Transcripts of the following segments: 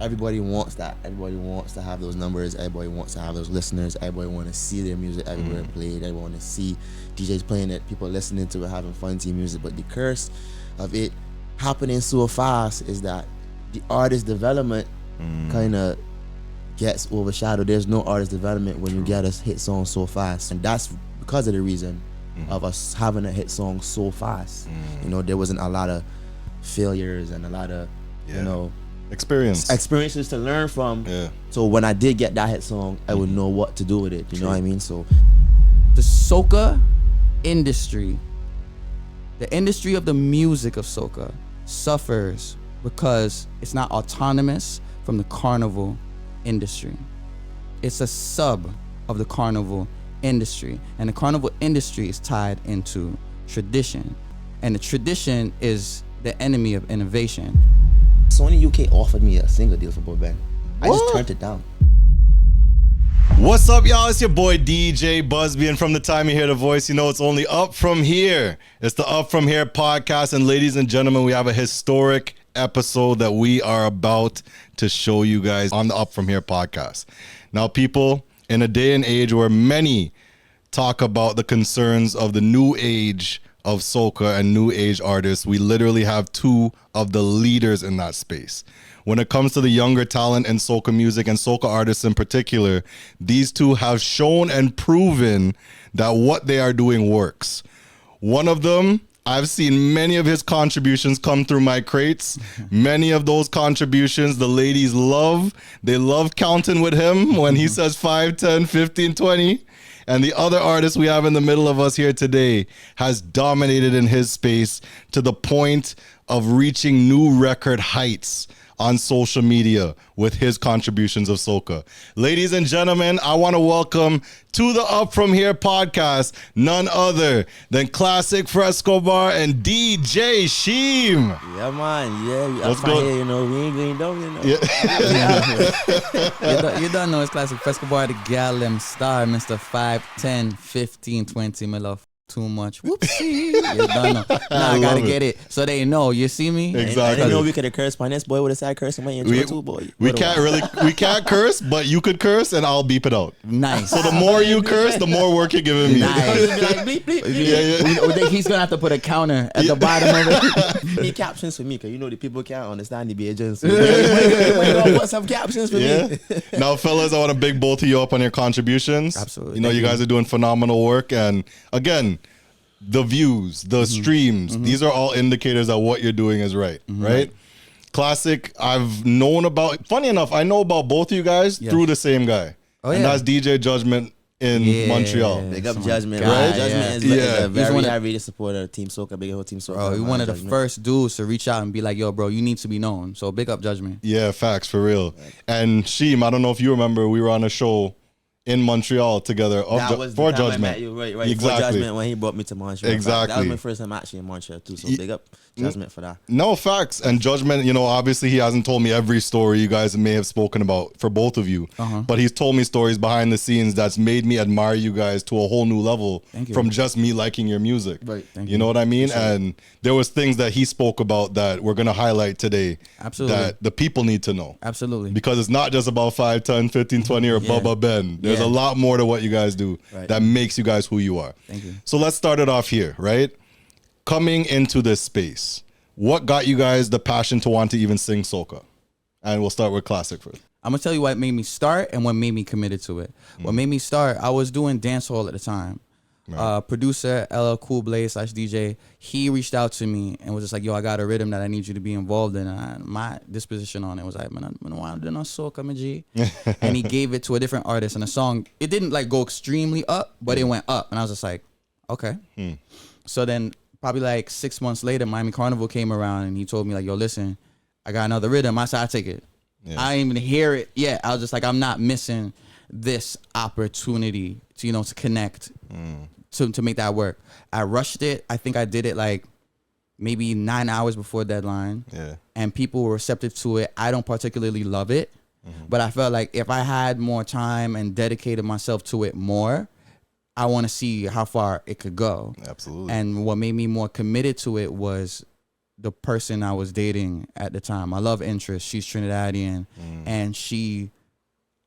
everybody wants that. Everybody wants to have those numbers. Everybody wants to have those listeners. Everybody want to see their music everywhere played. Everybody want to see DJs playing it, people listening to it, having fun to your music. But the curse of it happening so fast is that the artist development kind of gets overshadowed. There's no artist development when you get a hit song so fast, and that's because of the reason of us having a hit song so fast. You know, there wasn't a lot of failures and a lot of you know experiences to learn from. So when I did get that hit song, I would know what to do with it. You know what I mean? So the soca industry, the industry of the music of soca, suffers because it's not autonomous from the carnival industry. It's a sub of the carnival industry, and the carnival industry is tied into tradition, and the tradition is the enemy of innovation. Sony UK offered me a single deal for boy band. I just turned it down. What's up, y'all? It's your boy DJ Busby, and from the time you hear the voice, you know it's only up from here. It's the Up From Here podcast, and ladies and gentlemen, we have a historic episode that we are about to show you guys on the Up From Here podcast. Now, people, in a day and age where many talk about the concerns of the new age of soca and new age artists, we literally have two of the leaders in that space. When it comes to the younger talent in soca music and soca artists in particular, these two have shown and proven that what they are doing works. One of them, I've seen many of his contributions come through my crates. Many of those contributions the ladies love. They love counting with him when he says 5, 10, 15, 20. And the other artist we have in the middle of us here today has dominated in his space to the point of reaching new record heights on social media with his contributions of soca. Ladies and gentlemen, I want to welcome to the Up From Here podcast none other than Klassik Frescobar and DJ Cheem. Yeah, man. Yeah, what's good? Here, you know, we ain't going down, you know. You don't know it's Klassik Frescobar, the gal them star, Mr. 5, 10, 15, 20, my love. Too much. Whoopsie. You don't know. I gotta get it so they know. You see me? Exactly. I didn't know we could have cursed. My next boy would have said curse in my intro too, boy. We can't curse, but you could curse and I'll beep it out. Nice. So the more you curse, the more work you're giving me. Nice. Like, bleep, bleep. He's gonna have to put a counter at the bottom of it. Need captions for me, because you know the people can't understand the Bajans. So what's some captions for me? Now, fellas, I want to big both of you up on your contributions. Absolutely. You know, you guys are doing phenomenal work. And again, the views, the streams, these are all indicators that what you're doing is right, right? Klassik, I've known about, funny enough, I know about both of you guys through the same guy. And that's DJ Judgment in Montreal. Big up Judgment, right? Judgment is a very avid supporter of Team Soca, big up Team Soca. Bro, he's one of the first dudes to reach out and be like, yo, bro, you need to be known. So big up Judgment. Yeah, facts, for real. Right. And Cheem, I don't know if you remember, we were on a show in Montreal together for Judgment. Right. Exactly. For Judgment when he brought me to Montreal. Exactly. That was my first time actually in Montreal too. So big up Judgment for that. No, facts. And Judgment, you know, obviously he hasn't told me every story you guys may have spoken about for both of you. But he's told me stories behind the scenes that's made me admire you guys to a whole new level from just me liking your music. Right. You know what I mean? And there was things that he spoke about that we're going to highlight today. Absolutely. That the people need to know. Absolutely. Because it's not just about 5, 10, 15, 20 or Bubba Ben. There's a lot more to what you guys do that makes you guys who you are. Thank you. So let's start it off here, right? Coming into this space, what got you guys the passion to want to even sing soca? And we'll start with Klassik first. I'm gonna tell you what made me start and what made me committed to it. What made me start, I was doing dancehall at the time. Producer LL Cool Blaze / DJ, he reached out to me and was just like, yo, I got a rhythm that I need you to be involved in. And my disposition on it was like, man, I want to do no soca, my G. And he gave it to a different artist, and the song, it didn't like go extremely up, but it went up. And I was just like, okay. So then probably like 6 months later, Miami Carnival came around and he told me like, yo, listen, I got another rhythm. I said, I take it. I didn't even hear it yet. I was just like, I'm not missing this opportunity to, you know, to connect, to make that work. I rushed it. I think I did it like maybe 9 hours before deadline. And people were receptive to it. I don't particularly love it, but I felt like if I had more time and dedicated myself to it more, I want to see how far it could go. Absolutely. And what made me more committed to it was the person I was dating at the time. My love interest, she's Trinidadian, and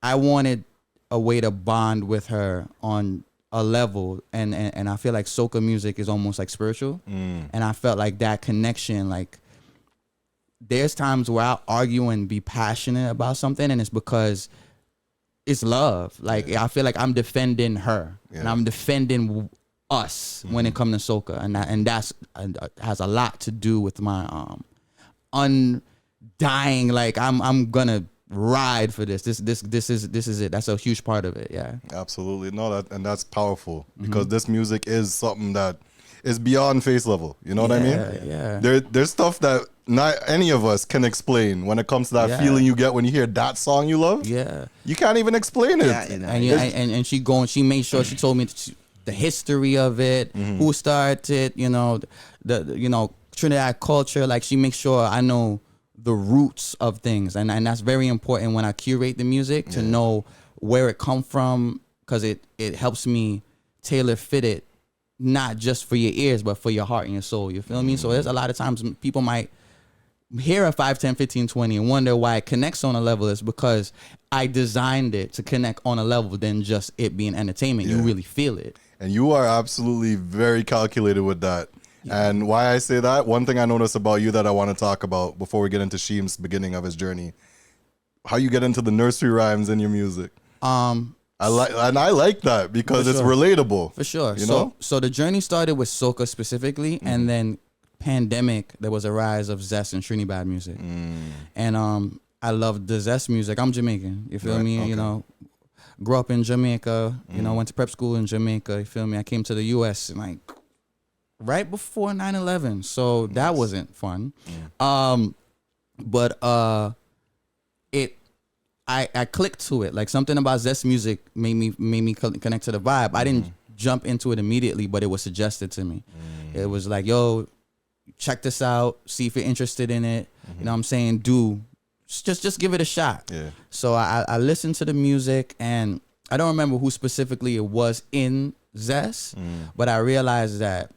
I wanted a way to bond with her on a level, and I feel like soca music is almost like spiritual, and I felt like that connection, like there's times where I'll argue and be passionate about something, and it's because it's love. Like I feel like I'm defending her, and I'm defending us when it comes to soca, and that's has a lot to do with my undying. Like I'm gonna ride for this. This is it. That's a huge part of it. Yeah, absolutely. No, that's powerful because this music is something that is beyond face level. You know what I mean? Yeah. There's stuff that not any of us can explain when it comes to that feeling you get when you hear that song you love. Yeah, you can't even explain it. And she made sure she told me the history of it, who started it, the Trinidad culture. Like she makes sure I know the roots of things, and that's very important when I curate the music to know where it come from, because it helps me tailor fit it, not just for your ears but for your heart and your soul. You feel me? So there's a lot of times people might hear a 5, 10, 15, 20 and wonder why it connects on a level. Is because I designed it to connect on a level than just it being entertainment. You really feel it. And you are absolutely very calculated with that. And why I say that, one thing I noticed about you that I want to talk about before we get into Cheem's beginning of his journey, how you get into the nursery rhymes in your music. I like that because it's relatable. For sure. You know? So the journey started with soca specifically, and then pandemic, there was a rise of zest and Trinidad music. And I love the zest music. I'm Jamaican. You feel me? Okay. Grew up in Jamaica, went to prep school in Jamaica, you feel me? I came to the US like right before 9/11. So that wasn't fun. But I clicked to it. Like something about zest music made me connect to the vibe. I didn't jump into it immediately, but it was suggested to me. It was like, yo, check this out, see if you're interested in it. You know what I'm saying? Just give it a shot. Yeah. So I listened to the music, and I don't remember who specifically it was in Zest, but I realized that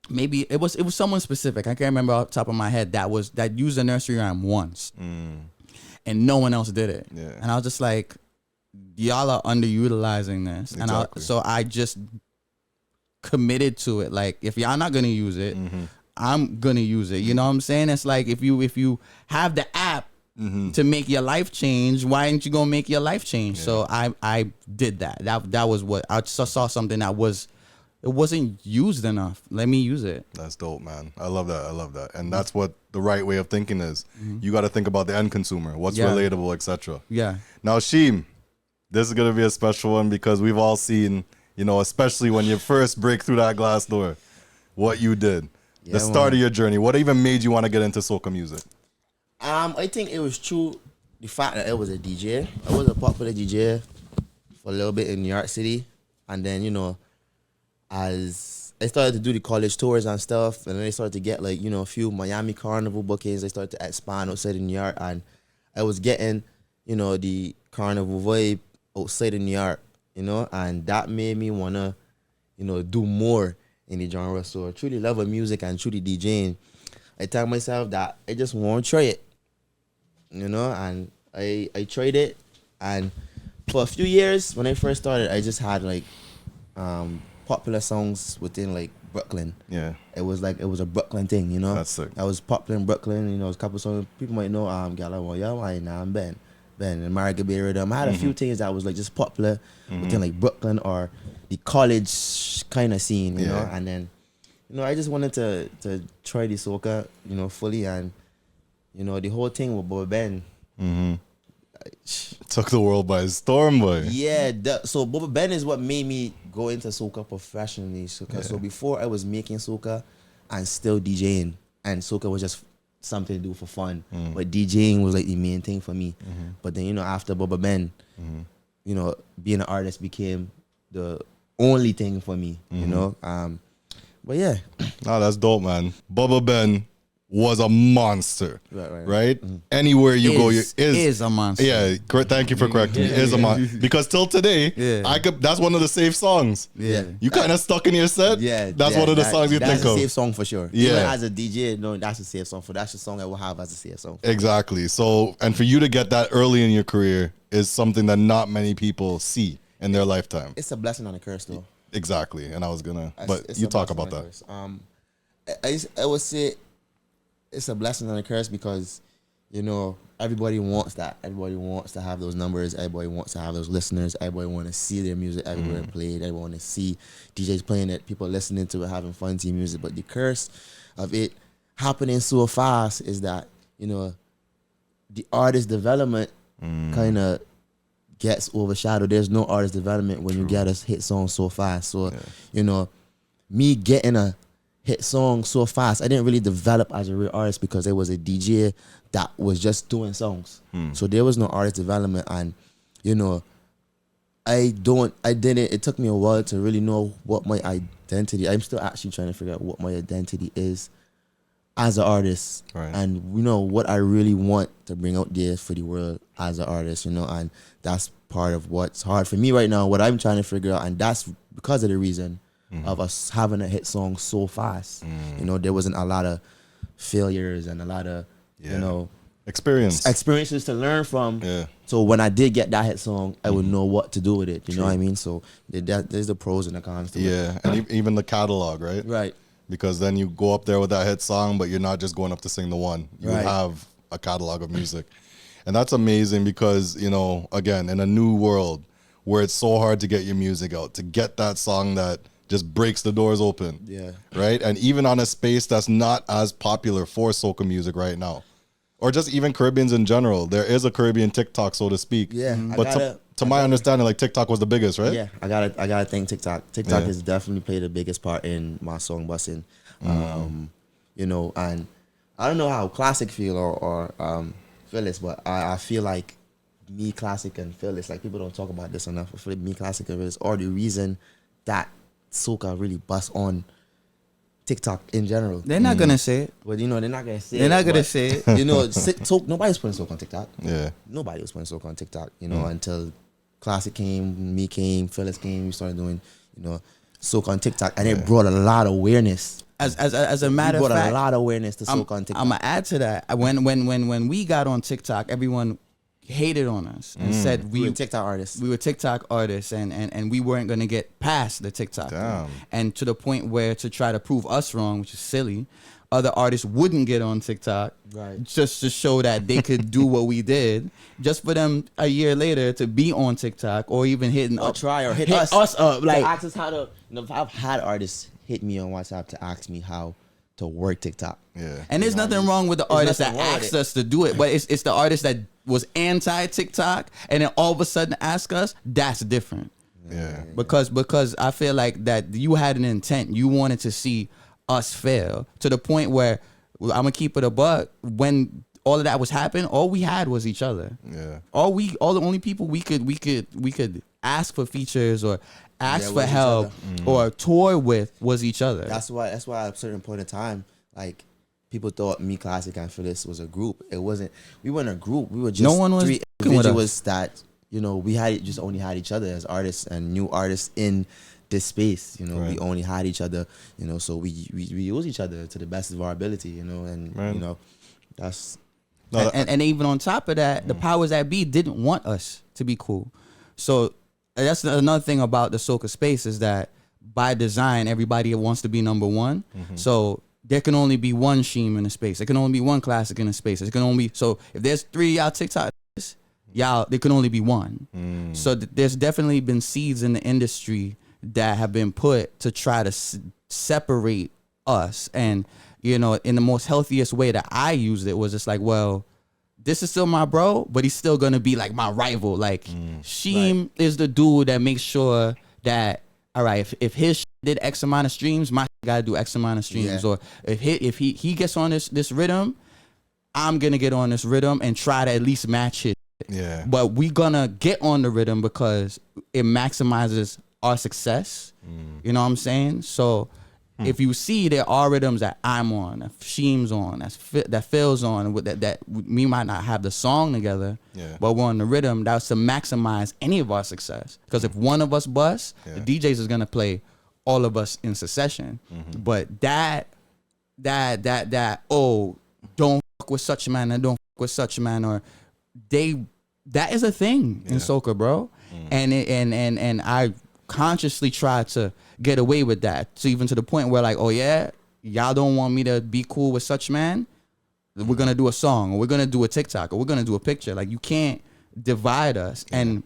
maybe it was someone specific. I can't remember off the top of my head that used a nursery rhyme once, and no one else did it. Yeah. And I was just like, y'all are underutilizing this, exactly. So I just committed to it. Like, if y'all not gonna use it, I'm gonna use it. You know what I'm saying? It's like if you have the app to make your life change, why ain't you gonna make your life change? Yeah. So I did that. That was what I saw something that wasn't used enough. Let me use it. That's dope, man. I love that. And that's what the right way of thinking is. You got to think about the end consumer, what's relatable, etc. Yeah. Now, Cheem, this is gonna be a special one because we've all seen, especially when you first break through that glass door, what you did. Yeah, the start of your journey. What even made you want to get into soca music? I think it was true the fact that I was a DJ. I was a popular DJ for a little bit in New York City, and then as I started to do the college tours and stuff, and then I started to get a few Miami Carnival bookings. I started to expand outside of New York, and I was getting the Carnival vibe outside of New York, and that made me wanna do more in the genre. So I truly love music and truly DJing. I tell myself that I just want to try it, and I tried it, and for a few years when I first started, I just had popular songs within Brooklyn. Yeah, it was a Brooklyn thing, That's sick. I was popular in Brooklyn, a couple songs people might know. Gala, well, yeah, why now I'm Ben and Margaret Bay Rhythm. I had a few things that was just popular within Brooklyn or the college kind of scene, you know, and then. I just wanted to try the soca, fully, and the whole thing with Bobby Ben. Took the world by storm, boy. Yeah, so Bobby Ben is what made me go into soca professionally. So before I was making soca and still DJing, and soca was just something to do for fun, but DJing was the main thing for me. But then after Bobby Ben, being an artist became the only thing for me. But yeah. Nah, that's dope, man. Bubba Ben, was a monster. Right? Anywhere you go, is a monster. Yeah, thank you for correcting me. Is a monster. Because till today, that's one of the safe songs. Yeah. You kind of stuck in your set. Yeah. That's one of the songs you think That's a of. safe song for sure. Yeah. Even as a DJ, no, that's a safe song. That's the song I will have as a safe song. Exactly. So, and for you to get that early in your career is something that not many people see in their lifetime. It's a blessing and a curse, though. Exactly. And I was gonna, but It's you a talk blessing about and a that. curse. I would say it's a blessing and a curse because, you know, everybody wants that. Everybody wants to have those numbers. Everybody wants to have those listeners. Everybody want to see their music everywhere played. Everybody want to see DJs playing it, people listening to it, having fun to your music. But the curse of it happening so fast is that, you know, the artist development kind of gets overshadowed. There's no artist development when you get a hit song so fast. So, you know, me getting a hit song so fast, I didn't really develop as a real artist because there was a DJ that was just doing songs. So there was no artist development, and you know, it took me a while to really know what my identity. I'm still actually trying to figure out what my identity is as an artist, and you know what I really want to bring out there for the world as an artist, you know, and that's part of what's hard for me right now, what I'm trying to figure out, and that's because of the reason of us having a hit song so fast. You know, there wasn't a lot of failures and a lot of, you know, experiences to learn from. So when I did get that hit song, I would know what to do with it. You know what I mean? So there's the pros and the cons to it. And even the catalog, right? Right. Because then you go up there with that hit song, but you're not just going up to sing the one. You have a catalog of music. And that's amazing because, you know, again, in a new world where it's so hard to get your music out, to get that song that just breaks the doors open. Yeah. Right? And even on a space that's not as popular for soca music right now. Or just even Caribbeans in general. There is a Caribbean TikTok, so to speak. Yeah. But to my understanding, like TikTok was the biggest, right? Yeah. I gotta thank TikTok. TikTok has definitely played the biggest part in my song busting. You know, and I don't know how Klassik feel or Phyllis, but I feel like me, Klassik, and Phyllis, like people don't talk about this enough. I feel like me, Klassik, and Phyllis are the reason that soca really bust on TikTok in general. They're not gonna say it. But you know, they're not gonna say it. They're not gonna say it. You know, so nobody's putting soca on TikTok. Yeah. Nobody was putting soca on TikTok, you know, until Klassik came, me came, Phyllis came, we started doing, you know, soca on TikTok, and it brought a lot of awareness. As a matter of fact, brought a lot of awareness to soca on TikTok. I'm gonna add to that. When we got on TikTok, everyone hated on us and said we were TikTok artists. We were TikTok artists and we weren't gonna get past the TikTok. And to the point where to try to prove us wrong, which is silly, other artists wouldn't get on TikTok just to show that they could do what we did, just for them a year later to be on TikTok or even hit us up. Like, ask us how to, you know, I've had artists hit me on WhatsApp to ask me how to work TikTok. Yeah. And there's nothing wrong with the artist that asked us to do it, but it's the artist that was anti TikTok and then all of a sudden ask us, that's different. Yeah. Because I feel like that you had an intent. You wanted to see us fail to the point where I'm gonna keep it a buck. When all of that was happening, all we had was each other. Yeah. All the only people we could ask for features or ask for help or tour with was each other. That's why at a certain point in time, like, people thought me, Klassik, and Phyllis was a group. It wasn't. We weren't a group. We were just three individuals that, you know, we only had each other as artists and new artists in this space. You know, we only had each other. You know, so we use each other to the best of our ability. You know, and you know, that's. And even on top of that, the powers that be didn't want us to be cool. So that's another thing about the soca space is that by design, everybody wants to be number one. So there can only be one Cheem in the space. There can only be one Klassik in the space. There can only be, so if there's 3 y'all TikTok, there can only be one. So there's definitely been seeds in the industry that have been put to try to separate us. And, you know, in the most healthiest way that I used it was just like, well, this is still my bro, but he's still gonna be like my rival. Like Cheem is the dude that makes sure that, all right, if his did X amount of streams, my gotta do X amount of streams. Or if he gets on this rhythm, I'm gonna get on this rhythm and try to at least match it. Yeah. But we gonna get on the rhythm because it maximizes our success. You know what I'm saying? So If you see, there are rhythms that I'm on, that Cheem's on, that Phil's on, that we might not have the song together, but we're on the rhythm. That's to maximize any of our success. Because if one of us busts, the DJs is gonna play all of us in succession. But that don't fuck with such a man and don't fuck with such a man, or that is a thing in soca, bro. And I consciously try to get away with that, so even to the point where like, oh yeah, y'all don't want me to be cool with such man, we're gonna do a song, or we're gonna do a TikTok, or we're gonna do a picture. Like, you can't divide us. And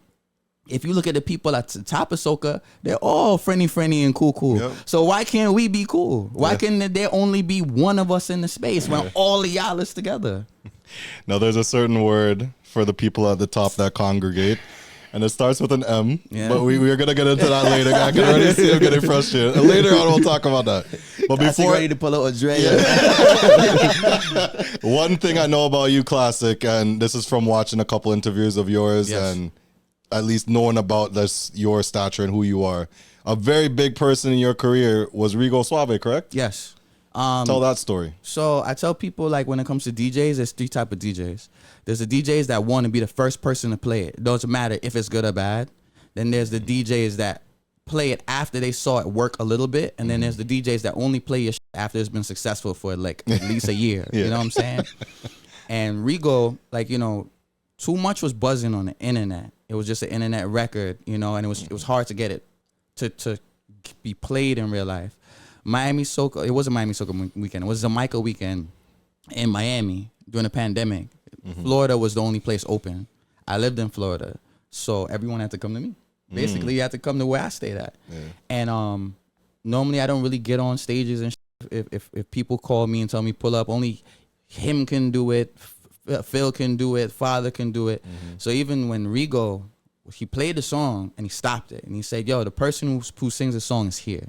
if you look at the people at the top of soca, they're all friendly and cool. So why can't we be cool? Why can there only be one of us in the space when all of y'all is together? Now there's a certain word for the people at the top that congregate, and it starts with an M, but we're going to get into that later. I can already see him getting frustrated. And later on, we'll talk about that. But before, ready to pull out a Dre. One thing I know about you, Klassik, and this is from watching a couple interviews of yours and at least knowing about your stature and who you are. A very big person in your career was Rigo Suave, correct? Yes. Tell that story. So I tell people, like, when it comes to DJs, there's 3 types of DJs. There's the DJs that want to be the first person to play it. It doesn't matter if it's good or bad. Then there's the DJs that play it after they saw it work a little bit. And then there's the DJs that only play your shit after it's been successful for like at least a year. You know what I'm saying? And Rigo, like, you know, too much was buzzing on the internet. It was just an internet record, you know, and it was hard to get it to be played in real life. Miami Soca, it wasn't Miami Soca weekend. It was Jamaica weekend in Miami during the pandemic. Florida was the only place open. I lived in Florida, so everyone had to come to me. Basically, you had to come to where I stayed at. And normally I don't really get on stages and if people call me and tell me pull up, only him can do it, Phil can do it, Father can do it. So even when Rigo, he played the song and he stopped it and he said, yo, the person who sings the song is here.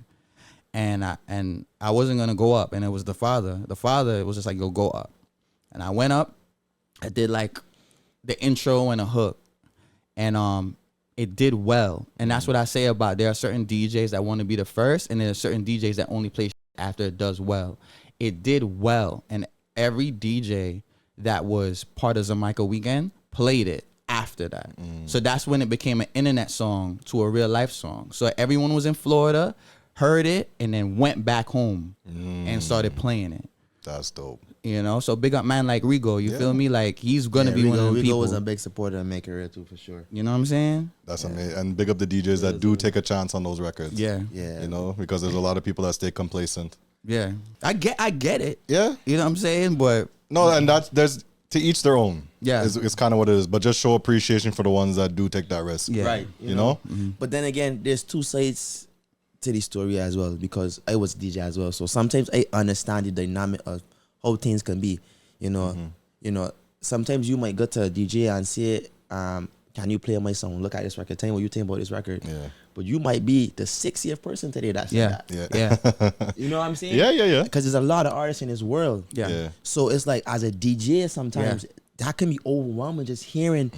And I wasn't gonna go up, and it was the father. The father was just like, yo, go up. And I went up. I did like the intro and a hook, and it did well. And that's what I say about, there are certain DJs that want to be the first, and there are certain DJs that only play after it does well. It did well, and every DJ that was part of Jamaica Weekend played it after that. So that's when it became an internet song to a real life song. So everyone was in Florida, heard it, and then went back home and started playing it. That's dope. You know, so big up man like Rigo, you feel me? Like, he's gonna be one of the people. Rigo was a big supporter of my career too, for sure. You know what I'm saying? That's amazing. And big up the DJs that do take a chance on those records. Yeah. You know, because there's a lot of people that stay complacent. Yeah. I get it. Yeah. You know what I'm saying? But no, and there's to each their own. Yeah. It's kind of what it is. But just show appreciation for the ones that do take that risk. Yeah. Right. You know? But then again, there's 2 sides to the story as well, because I was DJ as well. So sometimes I understand the dynamic of how things can be. You know, sometimes you might go to a DJ and say, can you play my song? Look at this record. Tell me what you think about this record. Yeah. But you might be the 60th person today that said that. Yeah. You know what I'm saying? Yeah. Because there's a lot of artists in this world. Yeah. So it's like, as a DJ, sometimes that can be overwhelming, just hearing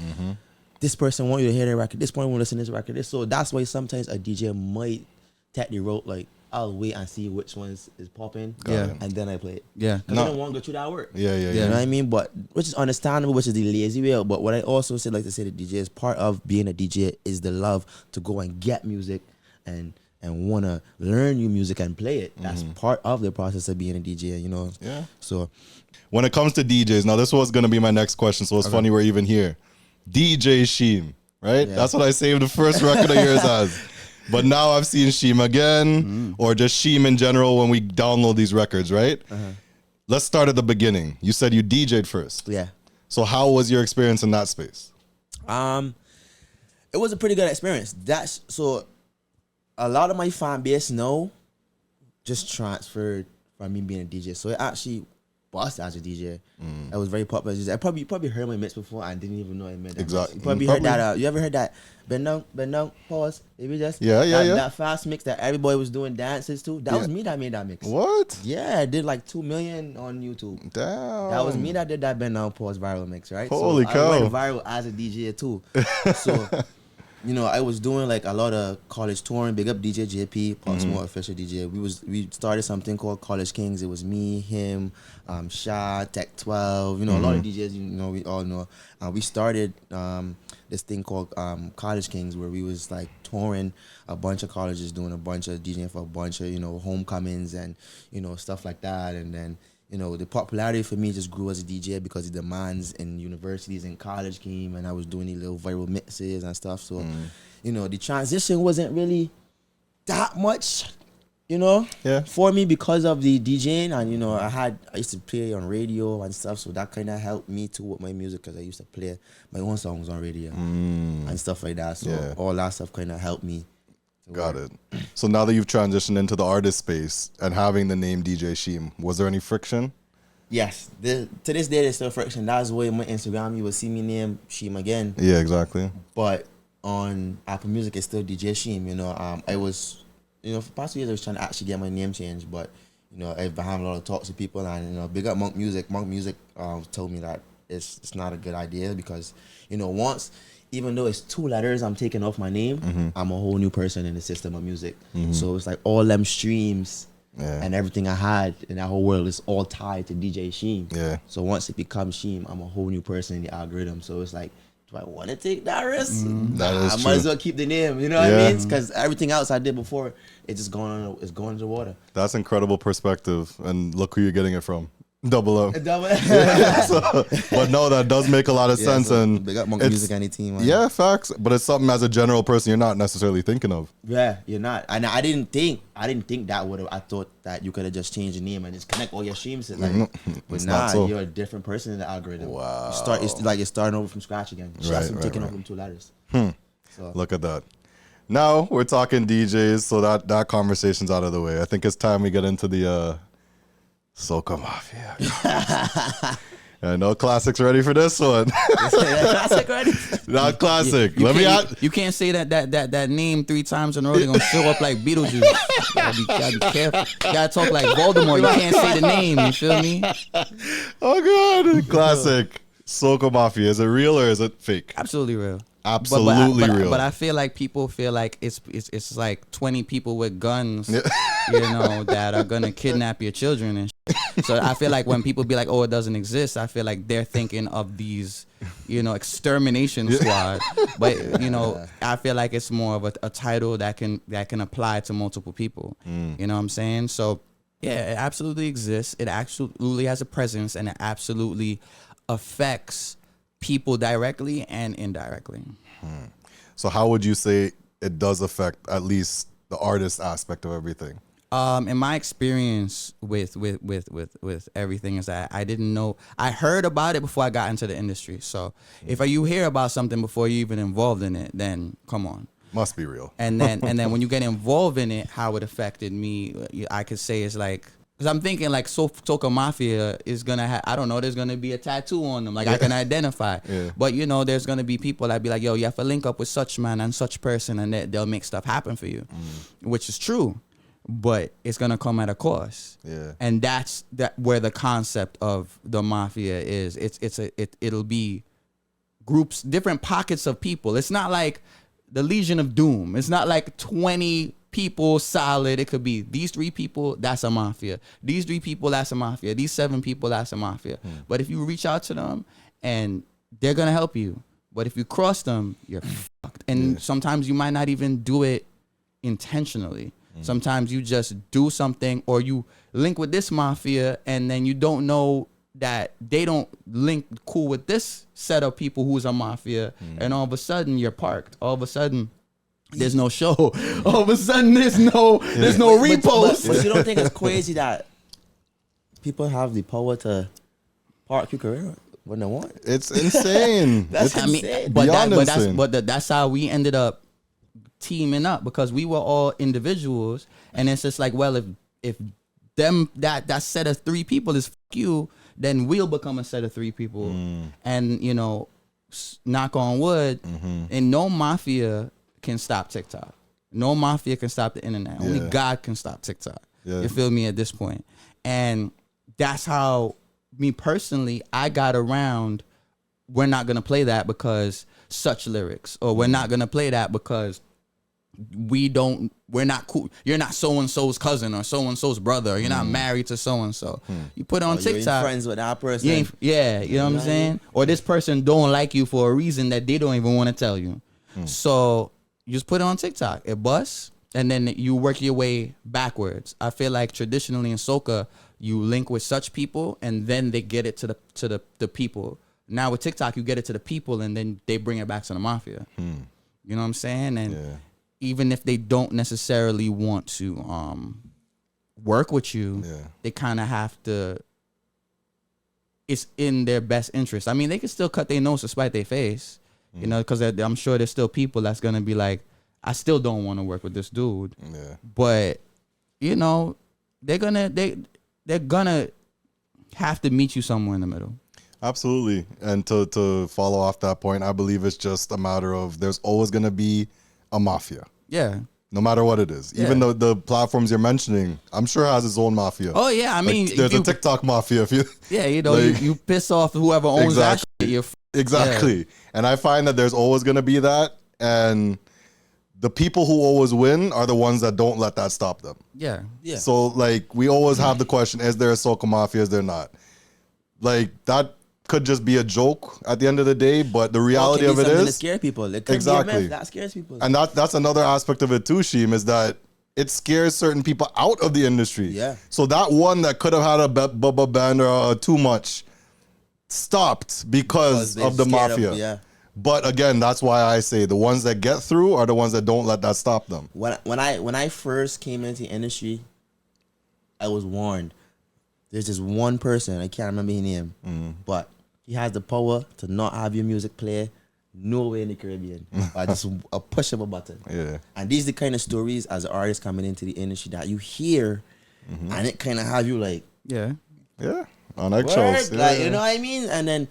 this person want you to hear their record, this person want to listen to this record. So that's why sometimes a DJ might take the road, like, I'll wait and see which ones is popping, and then I play it. Yeah. Because I don't want to go through that work. Yeah. You know what I mean? But which is understandable, which is the lazy way. But what I also like to say to DJ is, part of being a DJ is the love to go and get music and want to learn new music and play it. That's part of the process of being a DJ, you know? Yeah. So when it comes to DJs, now this was going to be my next question, so it's funny we're even here. DJ Cheem, right? That's what I saved the first record of yours as. But now I've seen Cheem again, or just Cheem in general when we download these records, right? Let's start at the beginning. You said you DJ'd first. Yeah. So how was your experience in that space? It was a pretty good experience. So a lot of my fan base now just transferred from me being a DJ. So it actually was as a DJ. I was very popular. I probably heard my mix before and didn't even know I made that. Exactly. You probably heard that. You ever heard that? Bend down, pause. Maybe just that fast mix that everybody was doing dances to. That was me that made that mix. What? Yeah, I did like 2 million on YouTube. Damn. That was me that did that bend down, pause viral mix, right? Holy so cow. I went viral as a DJ too. So you know, I was doing like a lot of college touring. Big up DJ JP, Pulse official DJ. We started something called College Kings. It was me, him, Sha, Tech 12. You know, a lot of DJs. You know, we all know. We started this thing called College Kings, where we was like touring a bunch of colleges, doing a bunch of DJing for a bunch of, you know, homecomings and, you know, stuff like that. And then, you know, the popularity for me just grew as a DJ because the demands in universities and college came, and I was doing these little viral mixes and stuff. So, you know, the transition wasn't really that much, you know, for me because of the DJing. And, you know, I used to play on radio and stuff, so that kind of helped me too with my music, because I used to play my own songs on radio and stuff like that. So all that stuff kind of helped me. Got it. So now that you've transitioned into the artist space and having the name DJ Cheem, was there any friction? Yes. To this day, there's still friction. That's why on my Instagram, you will see me name Cheem again. Yeah, exactly. But on Apple Music, it's still DJ Cheem. You know, I was, you know, for the past 2 years, I was trying to actually get my name changed. But, you know, I've been having a lot of talks with people. And, you know, big up Monk Music. Monk Music told me that it's not a good idea because, you know, even though it's 2 letters I'm taking off my name, I'm a whole new person in the system of music. So it's like all them streams and everything I had in that whole world is all tied to DJ Cheem. Yeah. So once it becomes Cheem, I'm a whole new person in the algorithm. So it's like, do I want to take that risk? That is I true. might as well keep the name. You know what I mean? Because everything else I did before, it's just going to the water. That's incredible perspective, and look who you're getting it from. Double O. So, but no, that does make a lot of sense. so And big up Monk Music, any team. Man. yeah, facts. But it's something as a general person you're not necessarily thinking of. Yeah, you're not. And I didn't think that would have. I thought that you could have just changed the name and just connect all your streams. Like, but nah, so. You're a different person in the algorithm. Wow. It's like you're starting over from scratch again. Just taking over from 2 letters. So. Look at that. Now we're talking DJs, so that conversation's out of the way. I think it's time we get into the Soca Mafia. I know Klassik's ready for this one. Klassik ready? Not Klassik. You can't say that name 3 times in a row. They're gonna show up like Beetlejuice. Gotta be careful. You gotta talk like Voldemort. You can't say the name. You feel me? Oh god, Klassik. Soca Mafia. Is it real or is it fake? Absolutely real. Absolutely real. But I feel like people feel like it's like 20 people with guns, you know, that are gonna kidnap your children and shit. So I feel like when people be like, oh, it doesn't exist, I feel like they're thinking of these, you know, extermination squad. But you know, I feel like it's more of a title that can apply to multiple people. You know what I'm saying? So yeah, it absolutely exists. It absolutely has a presence, and it absolutely affects people directly and indirectly. So how would you say it does affect at least the artist aspect of everything? In my experience with everything is that I didn't know. I heard about it before I got into the industry. So if you hear about something before you're even involved in it, then come on. Must be real. And then when you get involved in it, how it affected me, I could say is like, because I'm thinking like Soca Mafia is going to have, I don't know, there's going to be a tattoo on them. Like I can identify. But, you know, there's going to be people that be like, yo, you have to link up with such man and such person and they'll make stuff happen for you, which is true. But it's going to come at a cost. Yeah. And that's where the concept of the mafia is. It'll be groups, different pockets of people. It's not like the Legion of Doom. It's not like 20 people solid. It could be these 3 people, that's a mafia. These 3 people, that's a mafia. These 7 people, that's a mafia. But if you reach out to them and they're gonna help you, but if you cross them, you're fucked. And sometimes you might not even do it intentionally. Sometimes you just do something, or you link with this mafia and then you don't know that they don't link cool with this set of people who's a mafia, and all of a sudden you're parked. All of a sudden there's no show. All of a sudden there's no repost. But you don't think it's crazy that people have the power to park your career when they want? It's insane. That's it's insane. That's how we ended up teaming up, because we were all individuals, and it's just like, well, if them that set of 3 people is fuck you, then we'll become a set of 3 people. And you know, knock on wood, and no mafia can stop TikTok. No mafia can stop the internet. Only God can stop TikTok. You feel me at this point? And that's how me personally, I got around. We're not gonna play that because such lyrics, or we're not gonna play that because we're not cool. You're not so and so's cousin or so and so's brother. Or you're not married to so and so. You put it on TikTok. You ain't friends with that person. You know what I'm saying? Or this person don't like you for a reason that they don't even want to tell you. So you just put it on TikTok. It busts, and then you work your way backwards. I feel like traditionally in soca, you link with such people, and then they get it to the people. Now with TikTok, you get it to the people, and then they bring it back to the mafia. You know what I'm saying? And even if they don't necessarily want to work with you, they kind of have to. It's in their best interest. I mean, they can still cut their nose to spite their face, you know, because I'm sure there's still people that's gonna be like, I still don't want to work with this dude. But you know, they're gonna have to meet you somewhere in the middle. Absolutely. And to follow off that point, I believe it's just a matter of there's always going to be a mafia. Yeah. No matter what it is. Even though the platforms you're mentioning, I'm sure has its own mafia. Oh, yeah. I mean, there's a TikTok mafia. If you, you know, like, you piss off whoever owns that shit. Exactly. And I find that there's always going to be that. And the people who always win are the ones that don't let that stop them. Yeah. So, like, we always have the question, is there a Soca Mafia? Is there not? Like, that could just be a joke at the end of the day, but the reality of it is, to scare people. It could be a myth that scares people. And that's another aspect of it too, Cheem, is that it scares certain people out of the industry. Yeah. So that one that could have had a Bubba Band or too much stopped because of the mafia. But again, that's why I say the ones that get through are the ones that don't let that stop them. When I first came into the industry, I was warned. There's just one person, I can't remember his name, but he has the power to not have your music play nowhere in the Caribbean. By just a push of a button. Yeah. And these are the kind of stories as an artist coming into the industry that you hear, and it kind of have you like, on eggshells. Like, you know what I mean? And then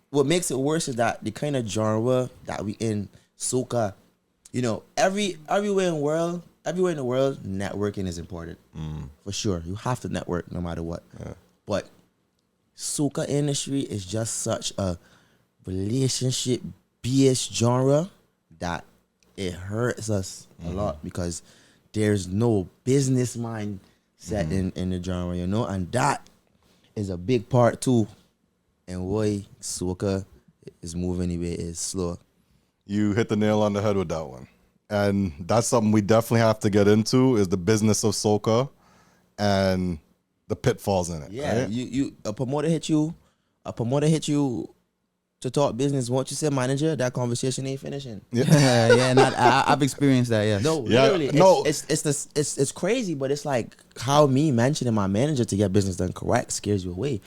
what makes it worse is that the kind of genre that we in, soca, you know, everywhere in the world, networking is important. For sure. You have to network no matter what. But soca industry is just such a relationship-based genre that it hurts us a lot because there's no business mindset in the genre, you know? And that is a big part too. And why soca is moving the way it is slow. You hit the nail on the head with that one. And that's something we definitely have to get into is the business of soca and the pitfalls in it. Yeah, right? A promoter hit you to talk business. Once you say manager, that conversation ain't finishing. And I've experienced that. Yeah. No, literally. It's crazy, but it's like how me mentioning my manager to get business done correct scares you away.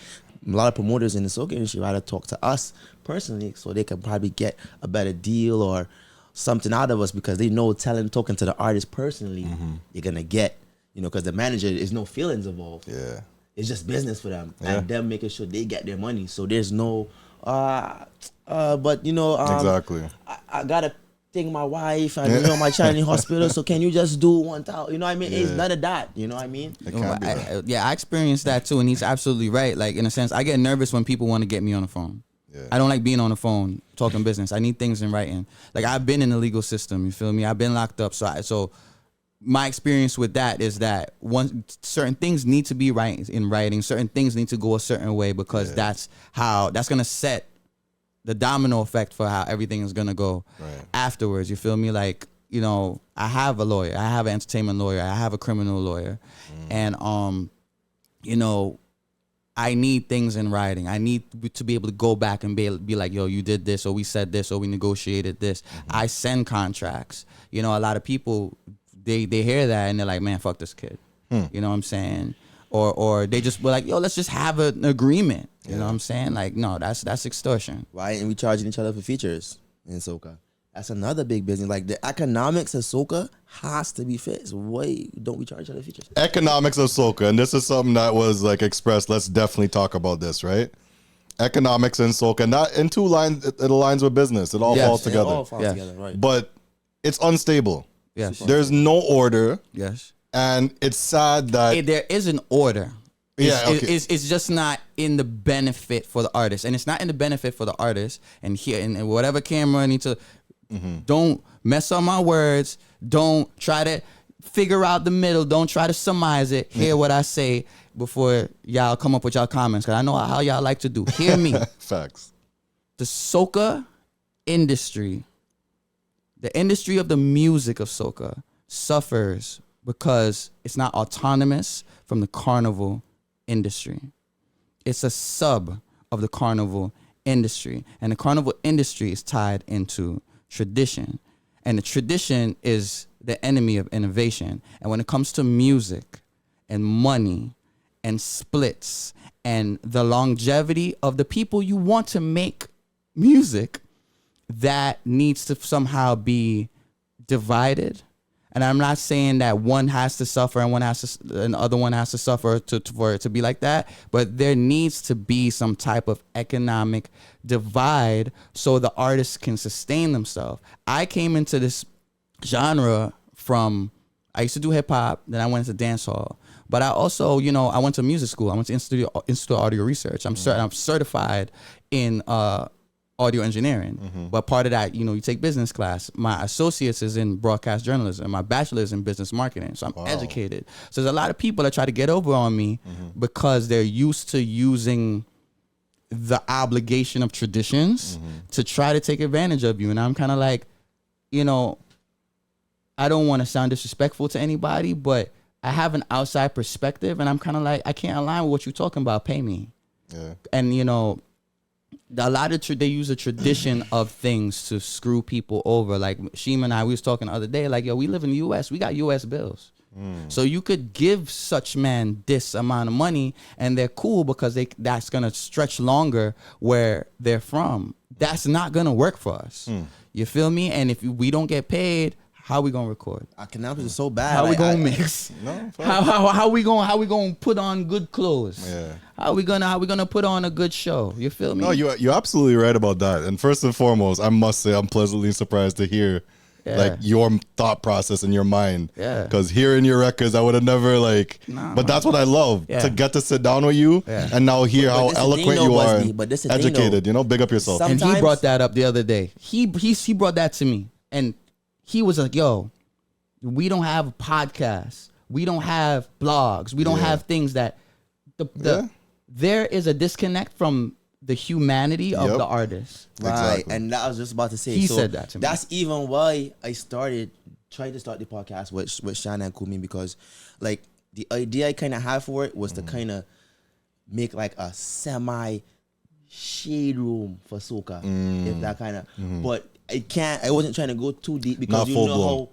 A lot of promoters in the soca industry rather talk to us personally so they can probably get a better deal or something out of us because they know talking to the artist personally, you're gonna get, you know, because the manager is no feelings involved. Yeah, it's just business for them and them making sure they get their money. So there's no, but you know, exactly. I gotta take my wife and you know my child in hospital. So can you just do 1,000? You know what I mean? It's none of that. You know what I mean? I experienced that too, and he's absolutely right. Like in a sense, I get nervous when people want to get me on the phone. I don't like being on the phone talking business. I need things in writing. Like I've been in the legal system, you feel me? I've been locked up. So my experience with that is that certain things need to be in writing. Certain things need to go a certain way because that's gonna set the domino effect for how everything is gonna go afterwards. You feel me? Like, you know, I have a lawyer. I have an entertainment lawyer. I have a criminal lawyer, and you know, I need things in writing. I need to be able to go back and be like, yo, you did this, or we said this, or we negotiated this. I send contracts. You know, a lot of people, they hear that and they're like, man, fuck this kid. You know what I'm saying? Or they just were like, yo, let's just have an agreement. You know what I'm saying? Like, no, that's extortion. Right, and we charging each other for features in soca. That's another big business. Like the economics of soca has to be fixed. Why don't we charge each other features? Economics of soca, and this is something that was like expressed. Let's definitely talk about this, right? Economics in soca, and that in two lines, it aligns with business. It all falls together. It all falls together, right? But it's unstable. Yes. There's no order. Yes. And it's sad that there is an order. It's just not in the benefit for the artist, and it's not in the benefit for the artist. And here, and whatever camera I need to, don't mess up my words. Don't try to figure out the middle. Don't try to surmise it. Hear what I say before y'all come up with y'all comments, because I know how y'all like to do. Hear me. Facts. The soca industry, the industry of the music of soca, suffers because it's not autonomous from the carnival industry. It's a sub of the carnival industry, and the carnival industry is tied into tradition, and the tradition is the enemy of innovation. And when it comes to music and money and splits and the longevity of the people you want to make music, that needs to somehow be divided. And I'm not saying that one has to suffer and the other one has to suffer for it to be like that, but there needs to be some type of economic divide so the artists can sustain themselves. I came into this genre I used to do hip hop, then I went into dance hall. But I also, I went to music school. I went to Institute of Audio Research. I'm certified in audio engineering. But part of that, you take business class. My associates is in broadcast journalism. My bachelor's in business marketing. So I'm educated. So there's a lot of people that try to get over on me because they're used to using the obligation of traditions to try to take advantage of you. And I'm kind of like, I don't want to sound disrespectful to anybody, but I have an outside perspective, and I'm kind of like, I can't align with what you're talking about. Pay me. Yeah. And a lot of they use a tradition of things to screw people over. Like Cheem and I, we was talking the other day, like, yo, we live in the U.S. We got U.S. bills. So you could give such man this amount of money, and they're cool because that's gonna stretch longer where they're from. That's not gonna work for us. You feel me? And if we don't get paid, how we gonna record? Our connections are so bad. How we gonna mix? No, how we gonna put on good clothes? Yeah. How we gonna put on a good show? You feel me? No, you're absolutely right about that. And first and foremost, I must say I'm pleasantly surprised to hear like your thought process in your mind. Yeah. Because hearing your records, I would have never but that's what I love, to get to sit down with you and now hear how eloquent you are, educated. Big up yourself. And he brought that up the other day. He brought that to me, and he was like, yo, we don't have a podcast. We don't have blogs. We don't have things that there is a disconnect from the humanity of the artist. Right. Exactly. And that I was just about to say. He said that to me. That's even why I tried to start the podcast with Shanna and Kumi, because like the idea I kind of had for it was to kind of make like a semi shade room for soca, if that kind of, but I wasn't trying to go too deep because Not how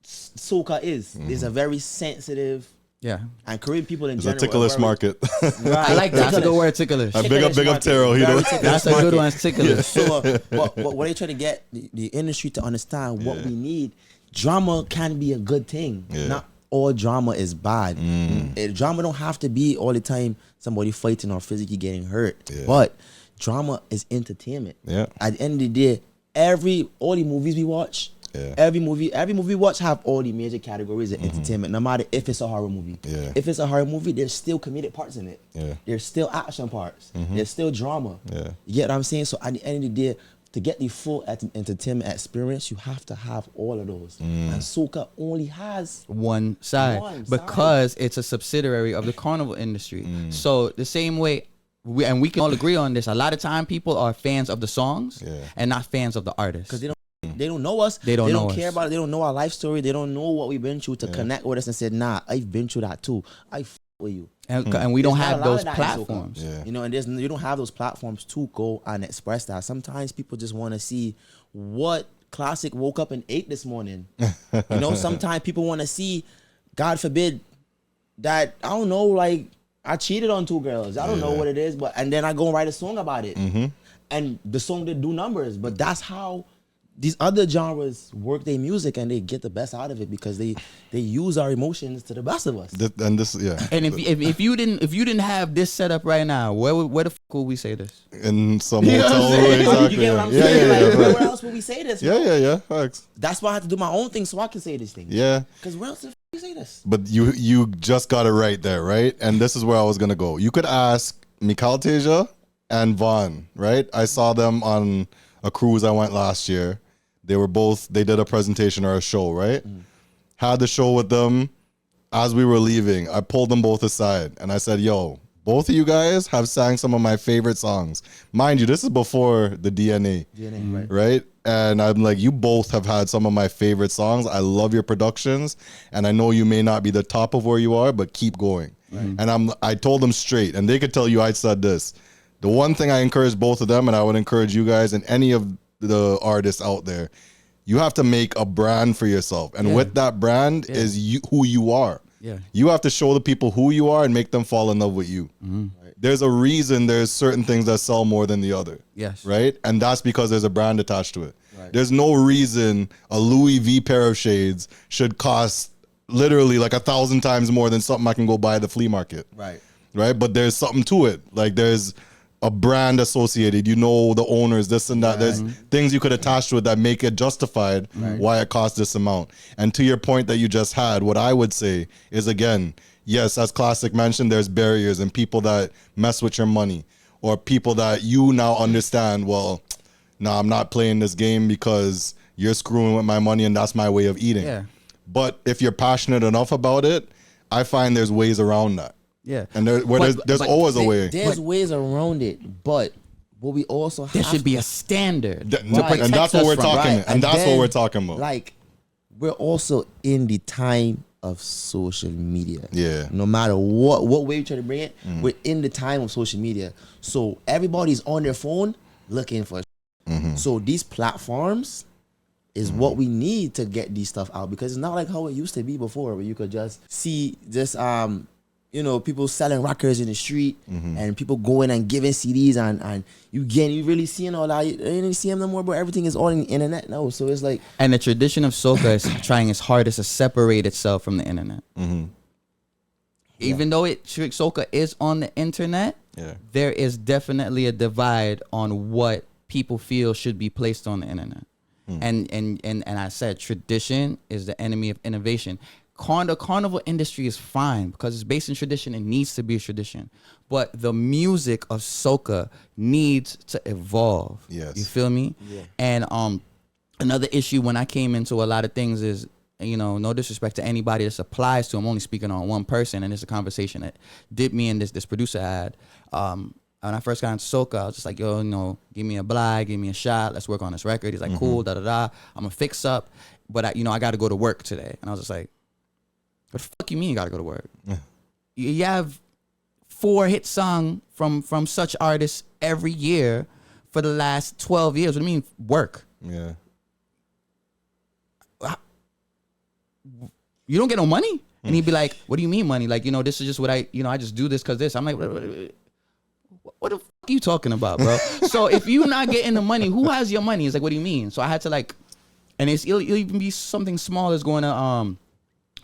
soca is. It's a very sensitive, and Caribbean people in general. It's a ticklish market. Right. I like that. That's a good word, ticklish. Big up Taro. That's a good one, ticklish. So, but what I try to get the industry to understand what we need. Drama can be a good thing. Not all drama is bad. Drama don't have to be all the time somebody fighting or physically getting hurt. But drama is entertainment. At the end of the day, all the movies we watch, every movie we watch have all the major categories of entertainment, no matter if it's a horror movie. If it's a horror movie, there's still comedic parts in it. There's still action parts. There's still drama. You get what I'm saying? So at the end of the day, to get the full entertainment experience, you have to have all of those. And soca only has one side because it's a subsidiary of the carnival industry. So the same way, we can all agree on this, a lot of time people are fans of the songs and not fans of the artist. Because they don't know us. They don't care about it. They don't know our life story. They don't know what we've been through to connect with us and say, nah, I've been through that too. I f with you. And we don't have those platforms. And you don't have those platforms to go and express that. Sometimes people just want to see what Klassik woke up and ate this morning. Sometimes people want to see, God forbid, that, I don't know, like, I cheated on 2 girls. I don't know what it is, and then I go and write a song about it. And the song did do numbers, but that's how these other genres work their music, and they get the best out of it because they use our emotions to the best of us. And if you didn't have this setup right now, where the fuck would we say this? In some hotel room, exactly. You get what I'm saying? Where else would we say this? Yeah. Facts. That's why I have to do my own thing so I can say this thing. Yeah. Because where else? You say this. But you just got it right there, right? And this is where I was gonna go. You could ask Mikal Teja and Vaughn, right? I saw them on a cruise I went last year. They did a presentation or a show, right? Had the show with them. As we were leaving, I pulled them both aside and I said, yo, both of you guys have sang some of my favorite songs. Mind you, this is before the DNA, right? And I'm like, you both have had some of my favorite songs. I love your productions. And I know you may not be the top of where you are, but keep going. And I told them straight, and they could tell you I said this. The one thing I encourage both of them, and I would encourage you guys and any of the artists out there, you have to make a brand for yourself. And with that brand is who you are. Yeah. You have to show the people who you are and make them fall in love with you. There's a reason there's certain things that sell more than the other. Yes. Right? And that's because there's a brand attached to it. There's no reason a Louis V pair of shades should cost literally like 1,000 times more than something I can go buy at the flea market. Right? But there's something to it. Like there's a brand associated, you know, the owners, this and that. There's things you could attach to it that make it justified why it costs this amount. And to your point that you just had, what I would say is, again, yes, as Klassik mentioned, there's barriers and people that mess with your money, or people that you now understand, well, no, I'm not playing this game because you're screwing with my money and that's my way of eating. But if you're passionate enough about it, I find there's ways around that. And there's always a way. There's ways around it, but what we also have there should be a standard to and protect that's us what we're from. talking. Right. And that's then, what we're talking about. Like, we're also in the time of social media. No matter what way you try to bring it, we're in the time of social media. So everybody's on their phone looking for. So these platforms is what we need to get these stuff out, because it's not like how it used to be before, where you could just see just you know, people selling records in the street and people going and giving CDs and you really seeing all that. You don't see them no more, but everything is all on the internet now. So it's like, And the tradition of soca is trying its hardest to separate itself from the internet. Even though soca is on the internet, there is definitely a divide on what people feel should be placed on the internet. And I said tradition is the enemy of innovation. The carnival industry is fine because it's based in tradition. It needs to be a tradition. But the music of soca needs to evolve. You feel me? And another issue when I came into a lot of things is, you know, no disrespect to anybody this applies to. I'm only speaking on one person, and it's a conversation that did me and this producer had. When I first got into soca, I was just like, yo, you know, give me a blind, give me a shot. Let's work on this record. He's like, cool, da-da-da. I'm going to fix up. But, I got to go to work today. And I was just like, what the fuck you mean you got to go to work? You have 4 hit songs from such artists every year for the last 12 years. What do you mean work? You don't get no money? And he'd be like, what do you mean money? Like, this is just what I just do this because this. I'm like, what the fuck are you talking about, bro? So if you're not getting the money, who has your money? It's like, what do you mean? So I had to and it'll even be something small as going to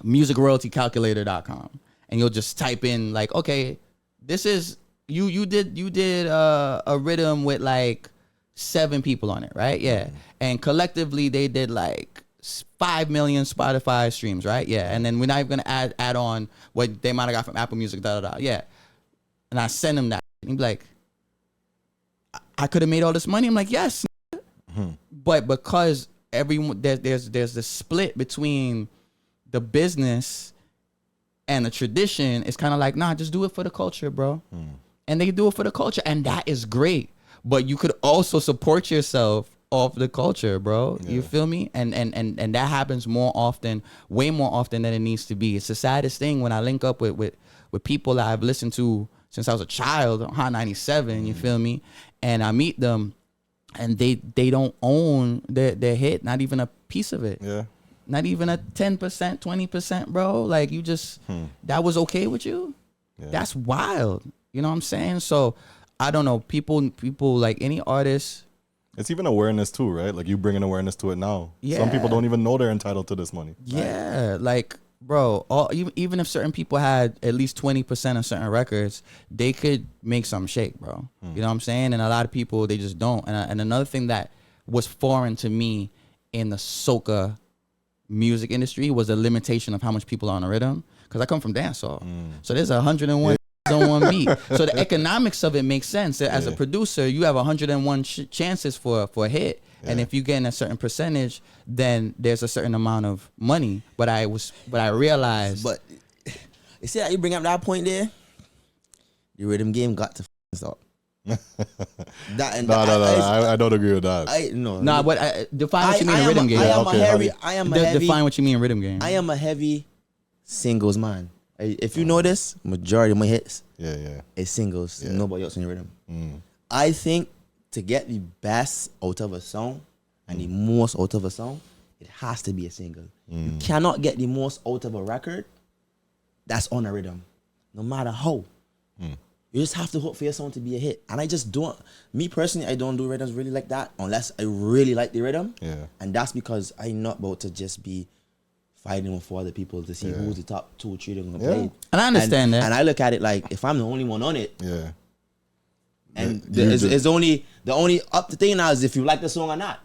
musicroyaltycalculator.com, and you'll just type in like, okay, this is you did a rhythm with like 7 people on it, right? And collectively they did like 5 million Spotify streams, right? And then we're not even gonna add on what they might have got from Apple Music, and I send him that, and he'd be like, I could have made all this money. I'm like, yes, but because everyone there's this split between the business and the tradition, is kind of like, nah, just do it for the culture, bro. And they do it for the culture, and that is great. But you could also support yourself off the culture, bro. You feel me? And that happens more often, way more often than it needs to be. It's the saddest thing when I link up with people that I've listened to since I was a child, Hot 97, you feel me? And I meet them, and they don't own their hit, not even a piece of it. Not even a 10%, 20%, bro. Like, you just, that was okay with you? That's wild. You know what I'm saying? So, I don't know. People like any artist. It's even awareness too, right? Like, you bringing awareness to it now. Some people don't even know they're entitled to this money. Like, bro, even if certain people had at least 20% of certain records, they could make something shake, bro. You know what I'm saying? And a lot of people, they just don't. And another thing that was foreign to me in the soca music industry was the limitation of how much people are on a rhythm. Because I come from dancehall, so there's 101 on one beat. So the economics of it makes sense. As a producer, you have 101 chances for a hit, and if you get in a certain percentage, then there's a certain amount of money. But I realized. But you see how you bring up that point there? The rhythm game got to stop. No, I don't agree with that. But define what you mean in rhythm game. Define what you mean in rhythm game. I am a heavy singles man. If you notice, majority of my hits, is singles. Nobody else in the rhythm. I think to get the best out of a song and the most out of a song, it has to be a single. You cannot get the most out of a record that's on a rhythm, no matter how. You just have to hope for your song to be a hit. And I just don't, me personally, I don't do rhythms really like that unless I really like the rhythm. And that's because I'm not about to just be fighting with other people to see who's the top 2 or 3 they're going to play. And I understand that. And I look at it like, if I'm the only one on it, and it's only, the only up to thing now is if you like the song or not.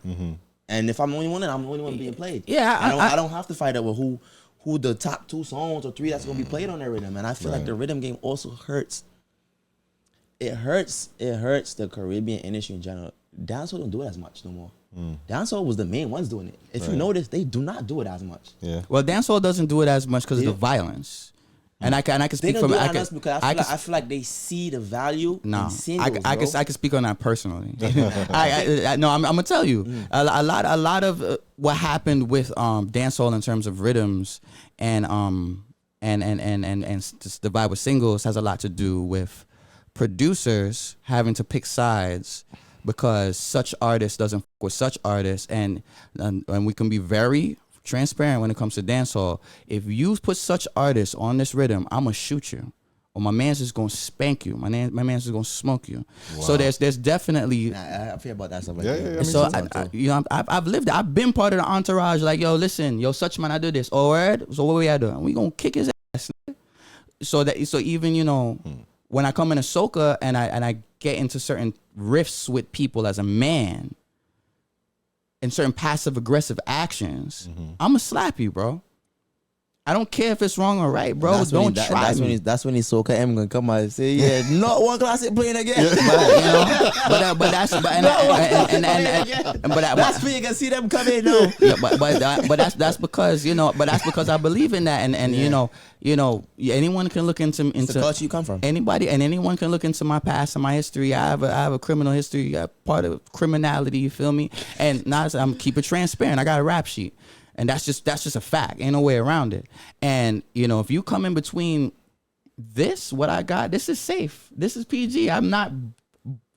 And if I'm the only one, then I'm the only one being played. I don't have to fight up with who the top 2 songs or 3 that's going to be played on that rhythm. And I feel like the rhythm game also hurts. It hurts the Caribbean industry in general. Dancehall don't do it as much no more. Dancehall was the main ones doing it. If you notice, they do not do it as much. Well, dancehall doesn't do it as much because of the violence. And I can speak from I feel like they see the value in singles, I can speak on that personally. I'm gonna tell you a lot of what happened with dancehall in terms of rhythms and just the vibe with singles has a lot to do with producers having to pick sides because such artists doesn't fuck with such artists, and we can be very transparent when it comes to dancehall. If you put such artists on this rhythm, I'm gonna shoot you, or my man's is gonna spank you. My man's is gonna smoke you. Wow. So there's definitely. I feel about that stuff. So I've lived it. I've been part of the entourage. Like, yo, listen, yo, such man, I do this. Oh, word. So what we gotta do? We gonna kick his ass. So even when I come in a soca and I get into certain rifts with people as a man and certain passive aggressive actions, I'ma slap you, bro. I don't care if it's wrong or right, bro. Don't try me. That's when he's Soca M gonna come out and say, not one classic playing again. That's where you can see them coming though. That's because I believe in that, and anyone can look into the culture you come from. Anyone can look into my past and my history. I have a criminal history, part of criminality. You feel me? And now I'm keep it transparent. I got a rap sheet. And that's just a fact. Ain't no way around it. And, if you come in between this, what I got, this is safe. This is PG. I'm not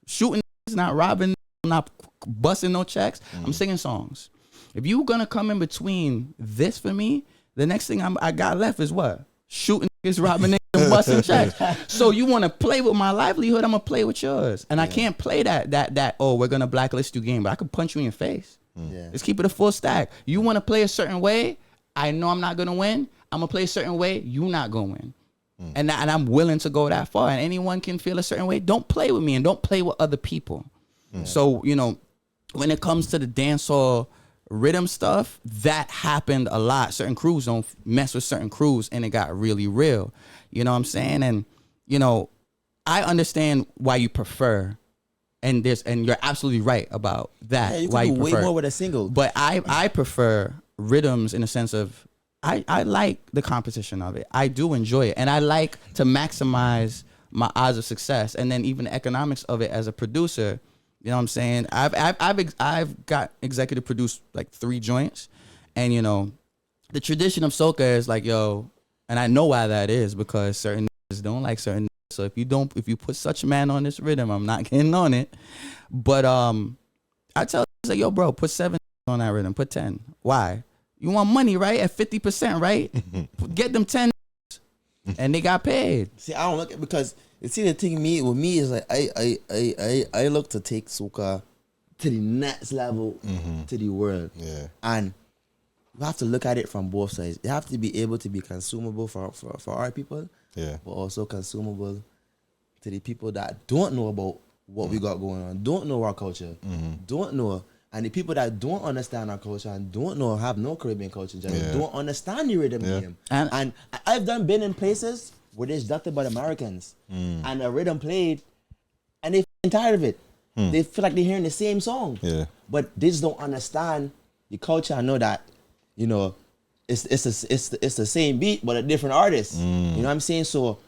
shooting, not robbing, I'm not busting no checks. I'm singing songs. If you gonna come in between this for me, the next thing I got left is what? Shooting niggas, robbing niggas, and busting checks. So you want to play with my livelihood, I'm gonna play with yours. And I can't play that, oh, we're gonna blacklist you game, but I could punch you in your face. Let's keep it a full stack. You want to play a certain way, I know I'm not gonna win. I'm gonna play a certain way, you not gonna win. And I'm willing to go that far. And anyone can feel a certain way. Don't play with me and don't play with other people. So when it comes to the dancehall rhythm stuff, that happened a lot. Certain crews don't mess with certain crews, and it got really real. You know what I'm saying? And I understand why you prefer. And you're absolutely right about that. Yeah, you why can you do prefer. way more with a single. But I prefer rhythms in the sense of I like the competition of it. I do enjoy it, and I like to maximize my odds of success, and then even the economics of it as a producer. You know what I'm saying? I've got executive produced like 3 joints, and the tradition of soca is like, yo, and I know why that is, because certain niggas don't like certain. So if you put such a man on this rhythm, I'm not getting on it. But I tell you, like, yo, bro, put 7 on that rhythm, put 10. Why? You want money, right? At 50%, right? Get them 10, and they got paid. See, I don't look at, because the thing with me is like I look to take soca to the next level, to the world. Yeah. And you have to look at it from both sides. You have to be able to be consumable for our people. Yeah. But also consumable to the people that don't know about what we got going on, don't know our culture, don't know. And the people that don't understand our culture and don't know, have no Caribbean culture, just don't understand the rhythm game. And I've been in places where it's adopted by the Americans, and a rhythm played, and they feel tired of it. They feel like they're hearing the same song, but they just don't understand the culture. I know that, you know, it's the same beat but a different artist. You know what I'm saying? So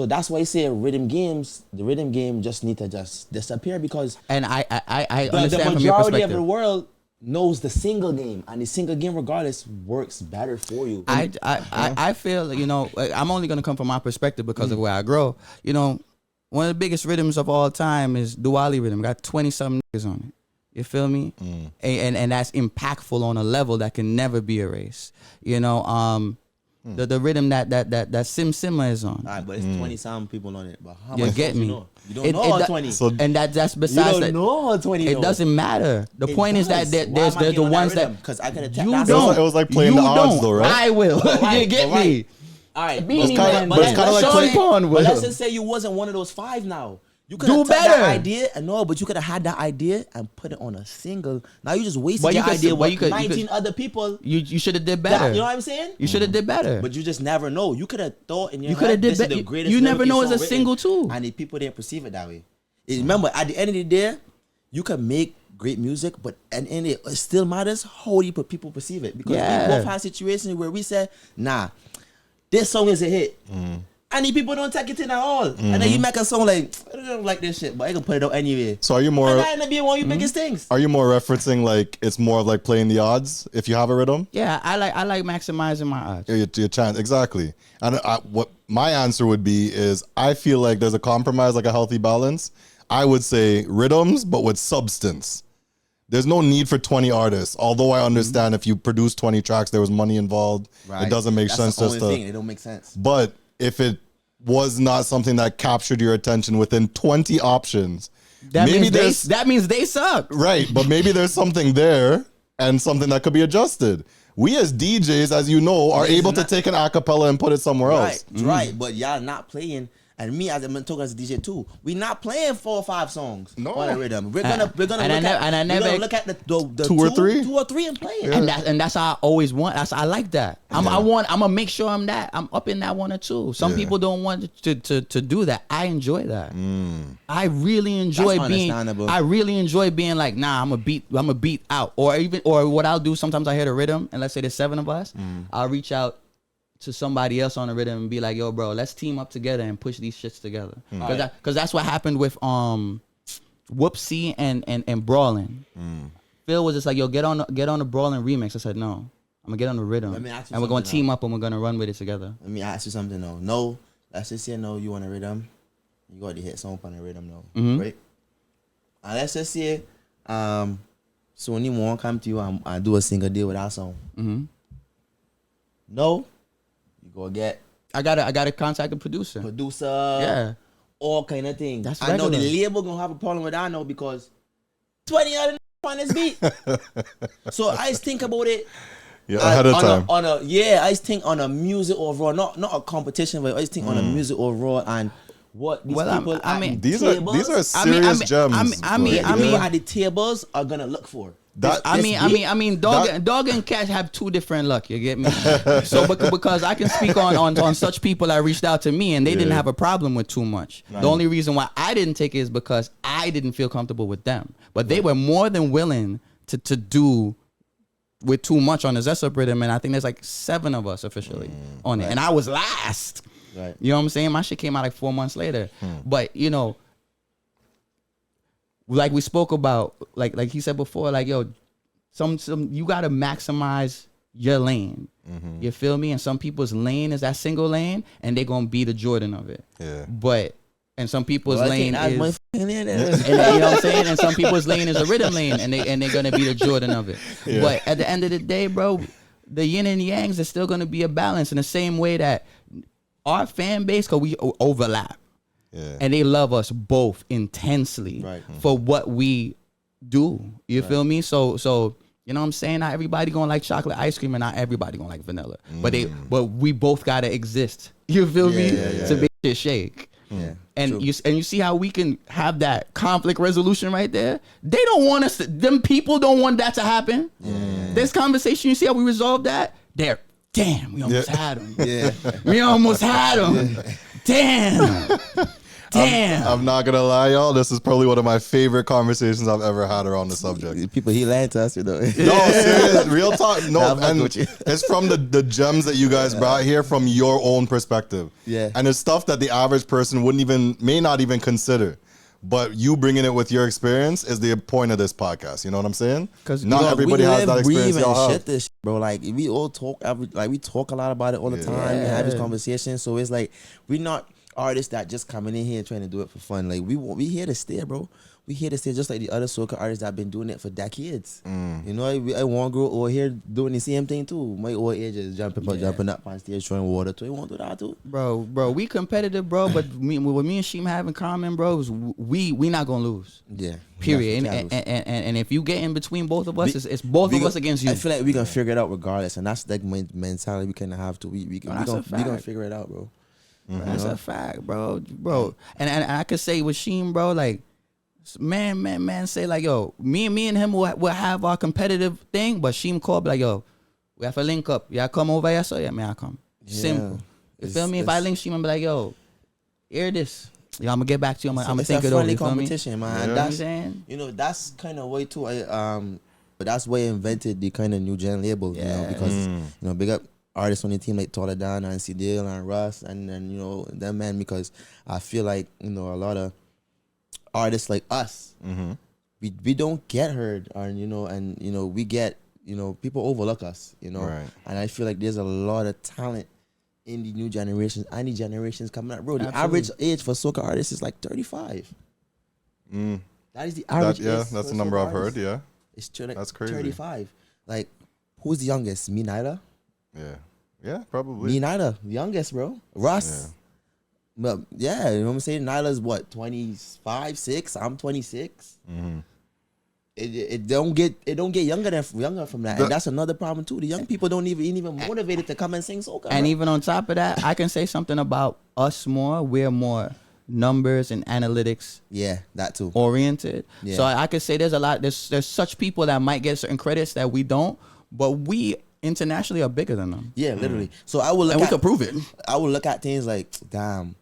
that's why I say the rhythm game just need to just disappear, because And I the understand from your majority of perspective. the world knows the single game, and the single game regardless works better for you. I feel, you know, I'm only gonna come from my perspective because of where I grow. You know, one of the biggest rhythms of all time is Diwali rhythm. Got 20-something niggas on it. You feel me? And that's impactful on a level that can never be erased. You know, the rhythm that Simma is on. All right, but it's 20-some people on it. But how You much get songs me? you know? You don't know all 20. So And that's You besides don't that. know all 20. It doesn't matter. The point is that there's the ones that because I could you attack. don't. It was like playing you the odds don't. though, right? I will. Right, You get right. me? All right, Beanie kinda- Man, but it's kinda like Sean playing- Paul will. let's just say you wasn't one of those 5 now. You could Do have took better. that idea, and no, but you could have had that idea and put it on a single. Now you just wasted But you your could- idea but with you could- 19 other people. You should have did That, better. you know what I'm saying? You should have did better. But you just never know. You could have thought in your You coulda head, did this is bet- the you- greatest you never lyrical know it's a song single written, too. and the people didn't perceive it that way. Remember, at the end of the day, you can make great music, but and it still matters how you put people perceive it, because Yeah. we both have situations where we say, nah, this song is a hit. And the people don't take it in at all. And then you make a song like, I don't like this shit, but I can put it out anyway. So are you And more that end up being one of your biggest things. are you more referencing like it's more of like playing the odds if you have a rhythm? Yeah, I like maximizing my odds. Your chance, exactly. And what my answer would be is I feel like there's a compromise, like a healthy balance. I would say rhythms, but with substance. There's no need for 20 artists. Although I understand if you produce 20 tracks, there was money involved. It doesn't make That's sense the just only to. thing. It don't make sense. But if it was not something that captured your attention within 20 options, That maybe means there's that means they suck. right, but maybe there's something there and something that could be adjusted. We as DJs, as you know, are able to take an acapella and put it somewhere else. Right. But y'all not playing. And me, as I'm talking as a DJ too, we not playing 4 or 5 songs on a rhythm. We're gonna look at the 2 or 3? 2 or 3 and play it. And that's how I always want. I like that. I'm gonna make sure I'm up in that 1 or 2. Some people don't want to do that. I enjoy that. I really enjoy That's being. understandable. I really enjoy being like, nah, I'm a beat out, or what I'll do. Sometimes I hear the rhythm, and let's say there's 7 of us. I'll reach out to somebody else on the rhythm and be like, yo, bro, let's team up together and push these shits together. Because that's what happened with Whoopsie and Brawling. Phil was just like, yo, get on the Brawling remix. I said, no, I'm gonna get on the rhythm, Let me ask you and we're gonna something team up and we're gonna run with it together. Let me ask you something though. No, let's just say no, you want a rhythm. You got to hit song on the rhythm now, right? And let's just say, Sony won't come to you and do a single deal with that song. No, you go get I gotta contact the producer. Yeah. all kind of things. That's I know the regular. label gonna have a problem with that now, because 20 other on this beat. So I just think about it. Yeah, ahead of time. I just think on a music overall, not a competition, but I just think on a music overall and what these people I mean, These are serious gems. I mean, at the tables are gonna look for. That- I mean, dog that- and cat have 2 different luck. You get me? So because I can speak on such people that reached out to me and they didn't have a problem with too much. The only reason why I didn't take it is because I didn't feel comfortable with them. But they were more than willing to do with too much on the Zessa rhythm, and I think there's like 7 of us officially on it, and I was last. Right. You know what I'm saying? My shit came out like 4 months later. But you know, like we spoke about, like he said before, like yo, some you gotta maximize your lane. You feel me? And some people's lane is that single lane, and they're gonna be the Jordan of it. Yeah. But and some people's lane is, and and you know what I'm saying? And some people's lane is a rhythm lane, and they're gonna be the Jordan of it. Yeah. But at the end of the day, bro, the yin and yangs is still gonna be a balance in the same way that our fan base, cause we overlap. Yeah. And they love us both intensely for what we do. You feel me? So you know what I'm saying? Not everybody gonna like chocolate ice cream and not everybody gonna like vanilla. But we both gotta exist. You feel me? To make shit shake. Yeah. And True. you see how we can have that conflict resolution right there. They don't want us. Them people don't want that to happen. This conversation, you see how we resolve that? There. Damn, we almost had him. Yeah. We almost had him. Damn. Damn. I'm not gonna lie, y'all. This is probably one of my favorite conversations I've ever had around the subject. People, he lied to us, you know. No, serious, real talk. No, Nah, I'm and with you. it's from the gems that you guys brought here from your own perspective. Yeah. And it's stuff that the average person may not even consider. But you bringing it with your experience is the point of this podcast. You know what I'm saying? 'Cause not we everybody has that experience. Breathe and Y'all shit have. this shit, bro. Like we all talk, we talk a lot about it all the time. We have this conversation, so it's like we're not artists that just coming in here trying to do it for fun. Like we here to stay, bro. We here to stay, just like the other soca artists that have been doing it for decades. You know, I want to grow over here doing the same thing too. My old age is jumping up on stage throwing water too. You want to do that too, Bro, we competitive, bro. But what me and Cheem have in common, bro, is we not gonna lose. Yeah. Period. Yeah, And if you get in between both of us, it's both of us against you. I feel like we gonna figure it out regardless, and that's like my mentality we kind of have to. We that's a gonna fact. figure it out, bro. That's a fact, bro. And I could say with Cheem, bro, like, man, say like, yo, me and him will have our competitive thing, but Cheem call be like, yo, we have to link up. Yeah, come over here, so yeah, man, I come. Simple. You feel me? If I link Cheem and be like, yo, hear this. Yo, I'm gonna get back to you. I'm gonna think it over. You feel me? Competition, man. Yeah. And You know that's, what I'm saying? you know, that's kind of way too. But that's why I invented the kind of new gen label, you know, because you know, big up artists on the team like Taller Dan and C Dale and Russ and you know them, man, because I feel like, you know, a lot of artists like us, we don't get heard, or you know, we get, you know, people overlook us, you know, Right. and I feel like there's a lot of talent in the new generations and the generations coming up, bro. The Absolutely. average age for soca artists is like 35. That is the average. That's age the for number soca I've heard. artists. Yeah. It's That's crazy. 35. Like, who's the youngest? Me, Nyla. Yeah, probably. Me, Nyla, the youngest, bro. Russ. But yeah, you know what I'm saying? Nyla's what, 25, 6? I'm 26. It don't get younger from that. And that's another problem too. The young people don't even motivated to come and sing soca. And bro. even on top of that, I can say something about us more. We're more numbers and analytics Yeah, that too. oriented. Yeah. So I could say there's such people that might get certain credits that we don't, but we internationally are bigger than them. Yeah, literally. So I will look And we at could prove it. I would look at things like, damn,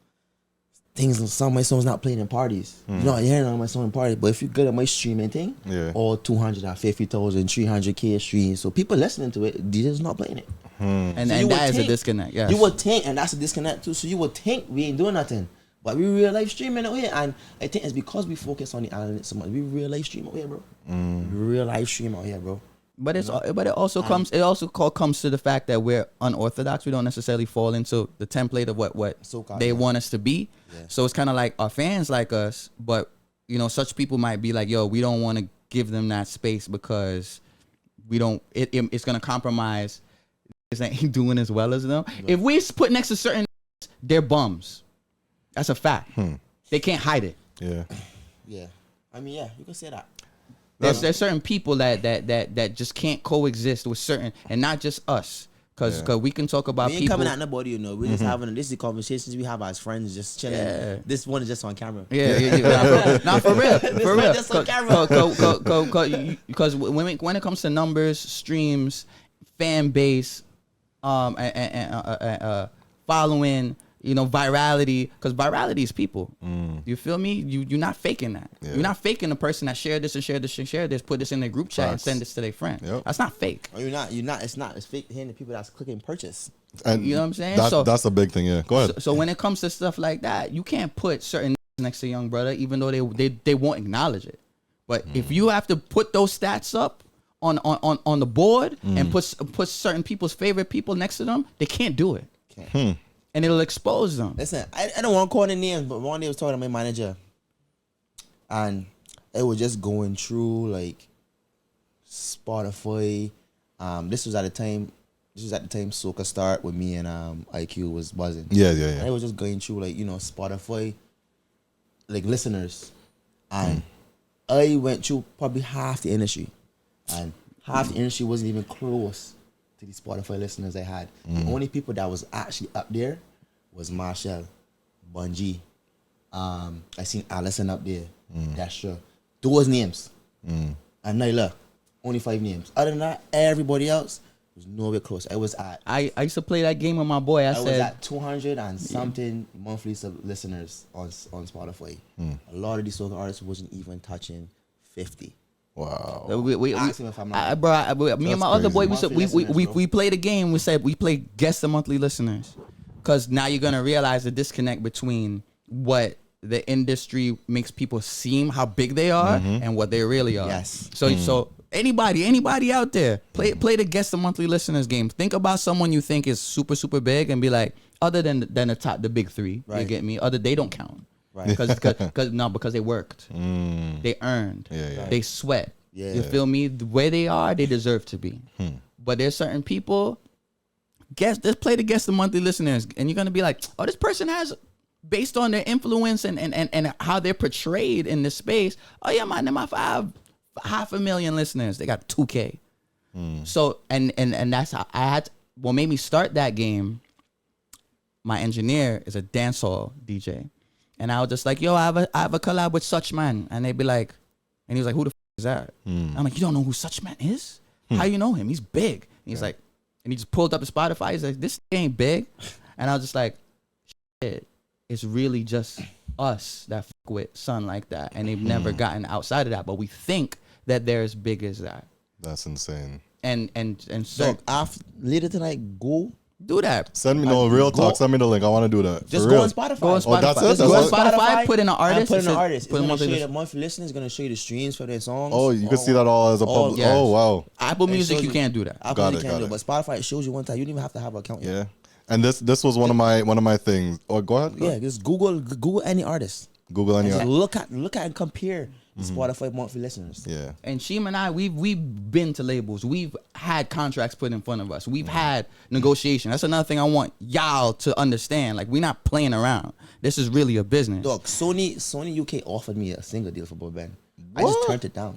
some of my songs not playing in parties. You know, you're hearing all my songs in parties, but if you go to my streaming thing, all 250,000, 300K streams, so people listening to it, DJ's not playing it. And, So and you that would is a think- disconnect. Yes. You would think, and that's a disconnect too. So you would think we ain't doing nothing, but we real life streaming out here, and I think it's because we focus on the analytics so much. We real life stream out here, bro. We real life stream out here, bro. But it also comes to the fact that we're unorthodox. We don't necessarily fall into the template of what So-called, they yeah. want us to be. Yeah. So it's kind of like our fans like us, but you know, such people might be like, yo, we don't want to give them that space because we don't. It's gonna compromise. This ain't doing as well as them. If we put next to certain, they're bums. That's a fact. They can't hide it. Yeah. Yeah, I mean, yeah, you can say that. There's certain people that just can't coexist with certain, and not just us, because we can talk about We ain't people. coming at nobody, you know. We're just having this is the conversations we have as friends, just chilling. Yeah. This one is just on camera. Yeah. Not for real. For real. Just on camera. Because when it comes to numbers, streams, fan base, and following, you know, virality, because virality is people. You feel me? You're not faking that. Yeah. You're not faking the person that shared this and shared this and shared this, put this in their group chat and Facts. send this to their friend. Yep. That's not fake. Or you're not. It's fake hearing the people that's clicking purchase. And You know what I'm saying? That's a big thing. Yeah. Go ahead. So when it comes to stuff like that, you can't put certain next to young brother, even though they won't acknowledge it. But if you have to put those stats up on the board and put certain people's favorite people next to them, they can't do it. And it'll expose them. Listen, I don't want to call any names, but one day I was talking to my manager, and it was just going through like Spotify. This was at the time Soca start with me and IQ was buzzing. Yeah. And it was just going through like, you know, Spotify, like listeners, and I went through probably half the industry, and half the industry wasn't even close to the Spotify listeners I had. The only people that was actually up there was Marshall, Bungie, I seen Allison up there. That's true. Those names. And Nyla. Only 5 names. Other than that, everybody else was nowhere close. I was at. I used to play that game with my boy. I was said at 200 and something monthly listeners on Spotify. A lot of these soca artists wasn't even touching 50. Wow. We Ask him if I'm not. me and my other boy, we said Monthly listeners, we played a game. We said we play guess the monthly listeners, because now you're gonna realize the disconnect between what the industry makes people seem how big they are and what they really are. Yes. So anybody out there, play the guess the monthly listeners game. Think about someone you think is super super big and be like, other than the big 3, you get me? They don't count. Right. Because they worked. They earned. Yeah. They sweat. Yeah. You feel me? The way they are, they deserve to be. But there's certain people, let's play the guess the monthly listeners, and you're gonna be like, oh, this person has, based on their influence and how they're portrayed in this space, oh yeah, man, they might have 500,000 listeners. They got 2K. So and that's how I had what made me start that game. My engineer is a dancehall DJ. And I was just like, yo, I have a collab with Such Man. And they'd be like, and he was like, who the is that? I'm like, you don't know who Such Man is? How you know him? He's big. And he's like, and he just pulled up the Spotify. He's like, this ain't big. And I was just like, shit, it's really just us that fuck with son like that. And they've never gotten outside of that. But we think that they're as big as that. That's insane. And so Dog, after later tonight, go. do that. Send me real talk. Send me the link. I want to do that. Just For go real. on Spotify. Go on Spotify. Oh, that's it? Just That's go on it? Spotify, put in an artist. Put in it an says- artist. It's put going to monthly show you list- the monthly listeners. It's going to show you the streams for their songs. Oh, you can see that all as a public. yes. Oh, wow. Apple It Music, shows you can't do that. Apple Got Music it, can't do got it, but Spotify, it shows you one time. You don't even have to have an account yet. Yeah. And this was one of my things. Oh, go ahead. Yeah, just Google any artist. Google any. Just look at and compare the Spotify monthly listeners. Yeah. And Cheem and I, we've been to labels. We've had contracts put in front of us. We've had negotiation. That's another thing I want y'all to understand. Like, we're not playing around. This is really a business. Dog, Sony UK offered me a single deal for boy band. I just turned it down.